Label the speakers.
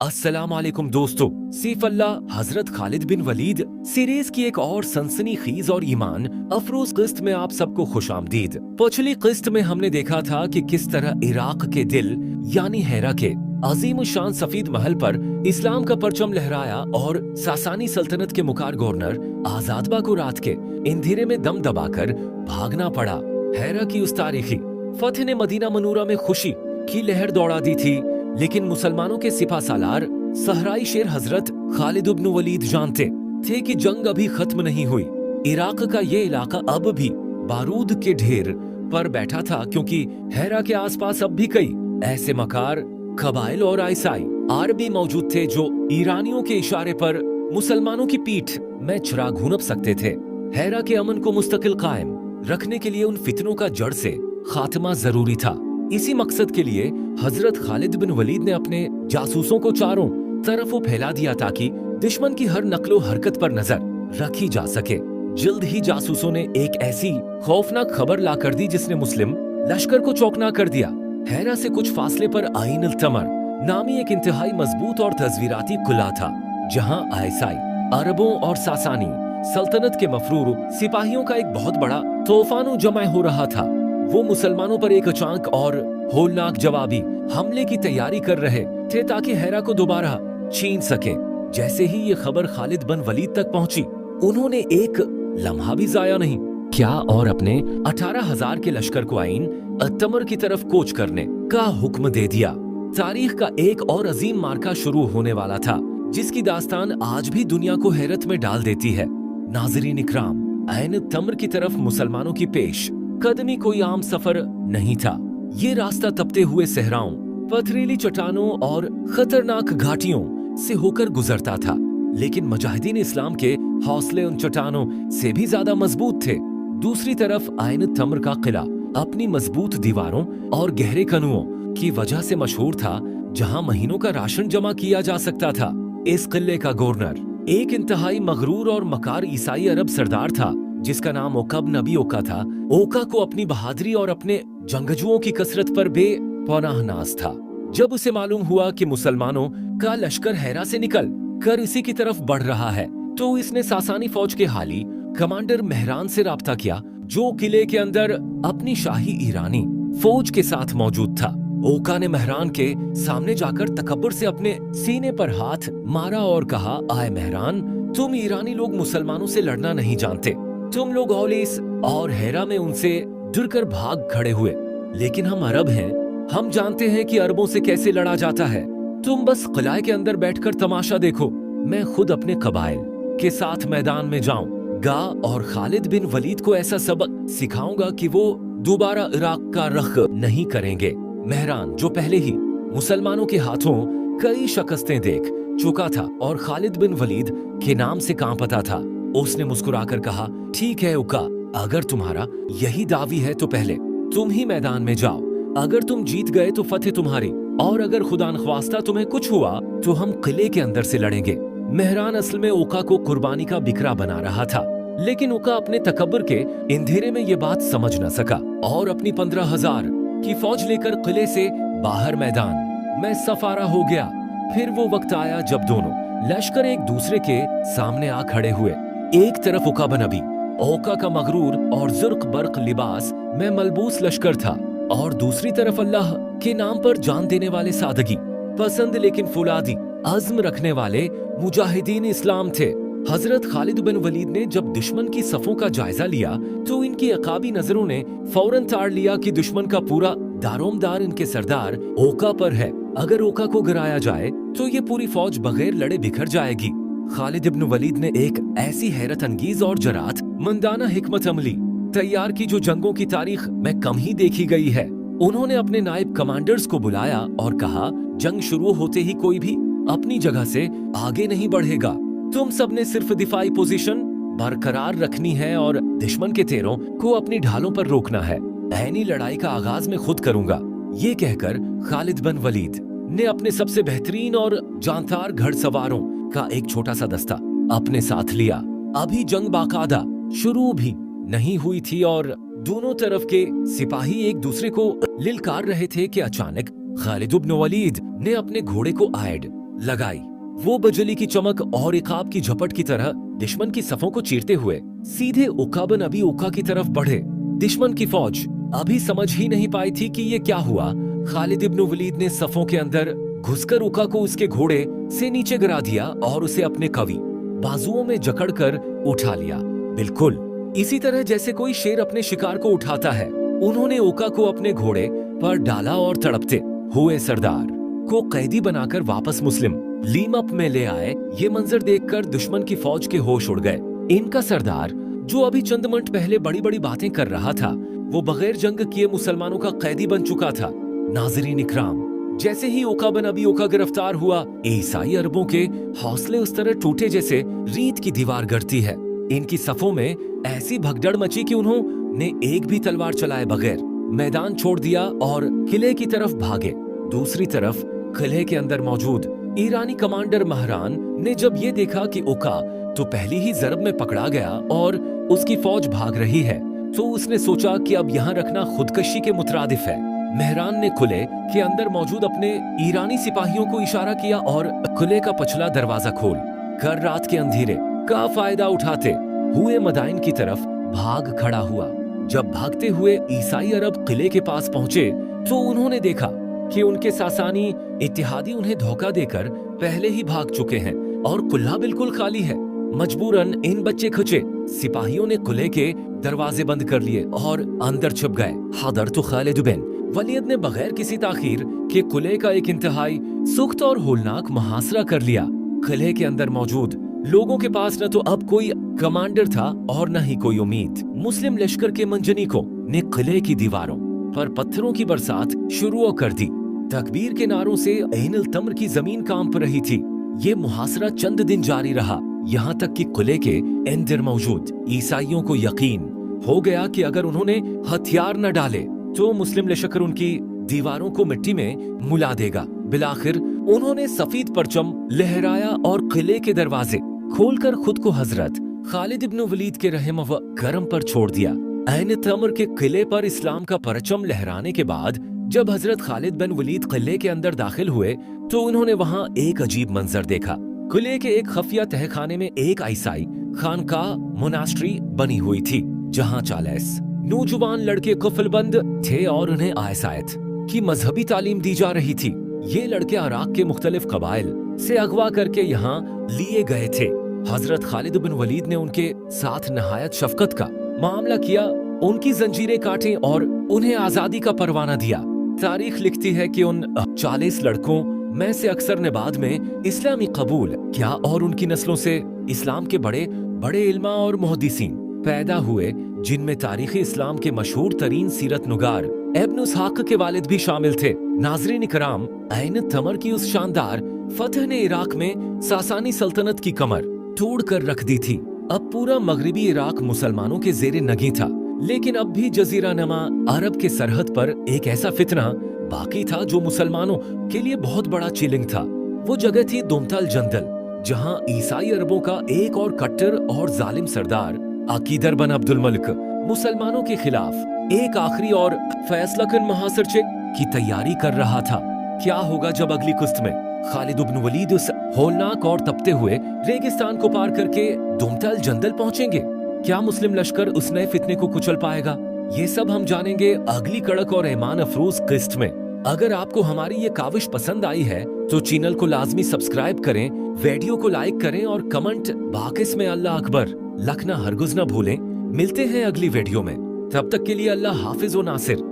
Speaker 1: अस्सलाम वालेकुम दोस्तों, सैफ अल्लाह हजरत खालिद बिन वलीद सीरीज की एक और सनसनीखेज और ईमान अफरोज किस्त में आप सबको खुशामदीद। पिछली किस्त में हमने देखा था कि किस तरह इराक के दिल यानी हेरा के अजीम शान सफीद महल पर इस्लाम का परचम लहराया और सासानी सल्तनत के मुकार गवर्नर आजादबा को रात के अंधेरे में दम दबाकर भागना पड़ा। हेरा की उस तारीखी फतेह ने मदीना मनूरा में खुशी की लहर दौड़ा दी थी, लेकिन मुसलमानों के सिपा सालार सहराई शेर हजरत खालिद इब्न वलीद जानते थे कि जंग अभी खत्म नहीं हुई। इराक का ये इलाका अब भी बारूद के ढेर पर बैठा था, क्योंकि हेरा के आसपास अब भी कई ऐसे मकार कबाइल और ईसाई अरबी मौजूद थे जो ईरानियों के इशारे पर मुसलमानों की पीठ में चिराग भूनप सकते थे। हेरा के अमन को मुस्तकिल कायम रखने के लिए उन फितनों का जड़ से खात्मा जरूरी था। इसी मकसद के लिए हजरत खालिद बिन वलीद ने अपने जासूसों को चारों तरफ फैला दिया ताकि दुश्मन की हर नकलो हरकत पर नजर रखी जा सके। जल्द ही जासूसों ने एक ऐसी खौफनाक खबर ला कर दी जिसने मुस्लिम लश्कर को चौंकना कर दिया। हेरा से कुछ फासले पर आइन अल तमर नामी एक इंतहाई मजबूत और तस्वीराती किला था, जहां ईसाई अरबों और सासानी सल्तनत के मफरूर सिपाहियों का एक बहुत बड़ा तूफान जमा हो रहा था। वो मुसलमानों पर एक अचानक और होलनाक जवाबी हमले की तैयारी कर रहे थे ताकि हेरा को दोबारा छीन सके। जैसे ही ये खबर खालिद बिन वलीद तक पहुंची, उन्होंने एक लम्हा भी जाया नहीं क्या और अपने 18,000 के लश्कर को आइन अतमर की तरफ कोच करने का हुक्म दे दिया। तारीख का एक और अजीम मार्का शुरू होने वाला था, जिसकी दास्तान आज भी दुनिया को हैरत में डाल देती है। नाज़रीन इकराम, आइन तमर की तरफ मुसलमानों की पेश कदमी कोई आम सफर नहीं था। ये रास्ता तपते हुए सहराओं, पथरीली चट्टानों और खतरनाक घाटियों से होकर गुजरता था, लेकिन मुजाहिदीन इस्लाम के हौसले उन चट्टानों से भी ज्यादा मजबूत थे। दूसरी तरफ आइन तमर का किला अपनी मजबूत दीवारों और गहरे कनुओं की वजह से मशहूर था, जहां महीनों का राशन जमा किया जा सकता था। इस किले का गवर्नर एक इंतहाई मगरूर और मकार ईसाई अरब सरदार था, जिसका नाम ओका नबी ओका था। ओका को अपनी बहादुरी और अपने जंगजुओं की कसरत पर बेपनाह नाज था। जब उसे मालूम हुआ कि मुसलमानों का लश्कर हेरा से निकल कर इसी की तरफ बढ़ रहा है, तो इसने सासानी फौज के हाली कमांडर मेहरान से राब्ता किया, जो किले के अंदर अपनी शाही ईरानी फौज के साथ मौजूद था। ओका ने मेहरान के सामने जाकर तकब्बुर से अपने सीने पर हाथ मारा और कहा, आए मेहरान, तुम ईरानी लोग मुसलमानों से लड़ना नहीं जानते। तुम लोग औलिस और हेरा में उनसे डरकर भाग खड़े हुए, लेकिन हम अरब हैं, हम जानते हैं कि अरबों से कैसे लड़ा जाता है। तुम बस किले के अंदर बैठकर तमाशा देखो, मैं खुद अपने कबाइल के साथ मैदान में जाऊंगा और खालिद बिन वलीद को ऐसा सबक सिखाऊंगा कि वो दोबारा इराक का रख नहीं करेंगे। मेहरान, जो पहले ही मुसलमानों के हाथों कई शिकस्तें देख चुका था और खालिद बिन वलीद के नाम से कांपता था, उसने मुस्कुराकर कहा, ठीक है ओका, अगर तुम्हारा यही दावी है तो पहले तुम ही मैदान में जाओ। अगर तुम जीत गए तो फतेह तुम्हारी, और अगर खुदा नख्वास्ता तुम्हें कुछ हुआ तो हम किले के अंदर से लड़ेंगे। मेहरान असल में ओका को कुर्बानी का बिकरा बना रहा था, लेकिन ओका अपने तकब्बुर के अंधेरे में ये बात समझ न सका और अपनी 15,000 की फौज लेकर किले से बाहर मैदान में सफारा हो गया। फिर वो वक्त आया जब दोनों लश्कर एक दूसरे के सामने आ खड़े हुए। एक तरफ उकाबा नबी, ओका का मगरूर और जुर्क बर्क लिबास में मलबूस लश्कर था, और दूसरी तरफ अल्लाह के नाम पर जान देने वाले सादगी पसंद लेकिन फौलादी अज़्म रखने वाले मुजाहिदीन इस्लाम थे। हजरत खालिद बिन वलीद ने जब दुश्मन की सफों का जायजा लिया तो इनकी अकाबी नजरों ने फौरन ताड़ लिया कि दुश्मन का पूरा दारोमदार इनके सरदार ओका पर है। अगर ओका को गिराया जाए तो ये पूरी फौज बगैर लड़े बिखर जाएगी। खालिद इब्न वलीद ने एक ऐसी हैरत अंगीज और जरात मंदाना हिकमत अमली तैयार की जो जंगों की तारीख में कम ही देखी गई है। उन्होंने अपने नायब कमांडर्स को बुलाया और कहा, जंग शुरू होते ही कोई भी अपनी जगह से आगे नहीं बढ़ेगा। तुम सब ने सिर्फ दिफाई पोजीशन बरकरार रखनी है और दुश्मन के तेरों को अपनी ढालों पर रोकना है। ऐनी लड़ाई का आगाज मैं खुद करूंगा। ये कहकर खालिद बिन वलीद ने अपने सबसे बेहतरीन और जानदार घड़सवारों का एक छोटा सा दस्ता अपने साथ लिया। अभी जंग बाकायदा शुरू भी नहीं हुई थी और दोनों तरफ के सिपाही एक दूसरे को लिलकार रहे थे कि अचानक खालिद इब्न वलीद ने अपने घोड़े को आयड लगाई। वो बिजली की चमक और इकाब की झपट की तरह दुश्मन की सफों को चीरते हुए सीधे उका बिन अबी उका की तरफ बढ़े। दुश्मन की फौज अभी समझ ही नहीं पाई थी कि ये क्या हुआ। खालिद इब्न वलीद ने सफों के अंदर घुसकर उका को उसके घोड़े से नीचे गिरा दिया और उसे अपने कवी बाजुओं में जकड़कर उठा लिया, बिल्कुल इसी तरह जैसे कोई शेर अपने शिकार को उठाता है। उन्होंने उका को अपने घोड़े पर डाला और तड़पते हुए सरदार को कैदी बनाकर वापस मुस्लिम लीमअप में ले आए। ये मंजर देखकर दुश्मन की फौज के होश उड़ गए। इनका सरदार जो अभी चंद मिनट पहले बड़ी बड़ी बातें कर रहा था, वो बगैर जंग किए मुसलमानों का कैदी बन चुका था। नाज़रीन इकराम, जैसे ही उका बिन अबी उका गिरफ्तार हुआ, ईसाई अरबों के हौसले उस तरह टूटे जैसे रीत की दीवार गिरती है। इनकी सफों में ऐसी भगदड़ मची कि उन्होंने एक भी तलवार चलाए बगैर मैदान छोड़ दिया और किले की तरफ भागे। दूसरी तरफ किले के अंदर मौजूद ईरानी कमांडर महरान ने जब ये देखा कि उका तो पहली ही जरब में पकड़ा गया और उसकी फौज भाग रही है, तो उसने सोचा कि अब यहाँ रखना खुदकशी के मुतरादिफ है। महरान ने किले के अंदर मौजूद अपने ईरानी सिपाहियों को इशारा किया और किले का पछला दरवाजा खोल कर रात के अंधेरे का फायदा उठाते हुए मदाइन की तरफ भाग खड़ा हुआ। जब भागते हुए ईसाई अरब किले के पास पहुंचे तो उन्होंने देखा कि उनके सासानी इत्तेहादी उन्हें धोखा देकर पहले ही भाग चुके हैं और कुल्ला बिल्कुल खाली है। मजबूरन इन बच्चे खुचे सिपाहियों ने किले के दरवाजे बंद कर लिए और अंदर छुप गए। हज़रत खालिद बिन वलीद ने बगैर किसी ताखीर के किले का एक इंतहाई सुख्त और होलनाक मुहासरा कर लिया। किले के अंदर मौजूद लोगों के पास न तो अब कोई कमांडर था और न ही कोई उम्मीद। मुस्लिम लश्कर के मंजनीकों ने किले की दीवारों पर पत्थरों की बरसात शुरू कर दी। तकबीर के नारों से ऐनुल तम्र की जमीन कांप रही थी। ये मुहासरा चंद दिन जारी रहा, यहाँ तक कि किले के अंदर मौजूद ईसाइयों को यकीन हो गया कि अगर उन्होंने हथियार न डाले तो मुस्लिम लश्कर उनकी दीवारों को मिट्टी में मुला देगा। बिलाखिर उन्होंने सफेद परचम लहराया और किले के दरवाजे खोलकर खुद को हजरत खालिद इब्न वलीद के रहम व करम पर छोड़ दिया। ऐन तम्र के किले पर इस्लाम का परचम लहराने के बाद जब हजरत खालिद बिन वलीद किले के अंदर दाखिल हुए तो उन्होंने वहाँ एक अजीब मंजर देखा। किले के एक खफिया तहखाने में एक ईसाई खानकाह मोनास्ट्री बनी हुई थी, जहाँ 40 नौजवान लड़के कुफलबंद थे और उन्हें आयसायत की मजहबी तालीम दी जा रही थी। ये लड़के इराक के मुख्तलिफ कबाइल से अगवा करके यहाँ लिए गए थे। हजरत खालिद बिन वलीद ने उनके साथ नहायत शफकत का मामला किया, उनकी जंजीरें काटे और उन्हें आजादी का परवाना दिया। तारीख लिखती है कि उन 40 लड़कों में से अक्सर ने बाद में इस्लामी कबूल किया और उनकी नस्लों से इस्लाम के बड़े बड़े इल्मा और मुहद्दिसीन पैदा हुए, जिनमें तारीख इस्लाम के मशहूर तरीन सीरत नुगार इब्न इसहाक के वालिद भी शामिल थे। नाज़रीन इकराम, ऐन तमर की उस शानदार फतह ने इराक में सासानी सल्तनत की कमर तोड़ कर रख दी थी। अब पूरा मगरिबी इराक मुसलमानों के जेरे नगी था, लेकिन अब भी जजीरा नमा अरब के सरहद पर एक ऐसा फितना बाकी था जो मुसलमानों के लिए बहुत बड़ा चैलेंज था। वो जगह थी दुमतल जंदल, जहां ईसाई अरबों का एक और कट्टर और जालिम सरदार अकीदर बिन अब्दुल मलिक मुसलमानों के खिलाफ एक आखिरी और फैसलाकुन मुहासरे की तैयारी कर रहा था। क्या होगा जब अगली किस्त में खालिद बिन वलीद उस होलनाक और तपते हुए रेगिस्तान को पार करके दुमतल जंदल पहुंचेंगे? क्या मुस्लिम लश्कर उस नए फितने को कुचल पाएगा? ये सब हम जानेंगे अगली कड़क और ईमान अफरोज किस्त में। अगर आपको हमारी ये काविश पसंद आई है तो चैनल को लाजमी सब्सक्राइब करें, वीडियो को लाइक करें और कमेंट बाकिस में अल्लाह अकबर लखना हरगुज न भूलें। मिलते हैं अगली वीडियो में, तब तक के लिए अल्लाह हाफिज व नासिर।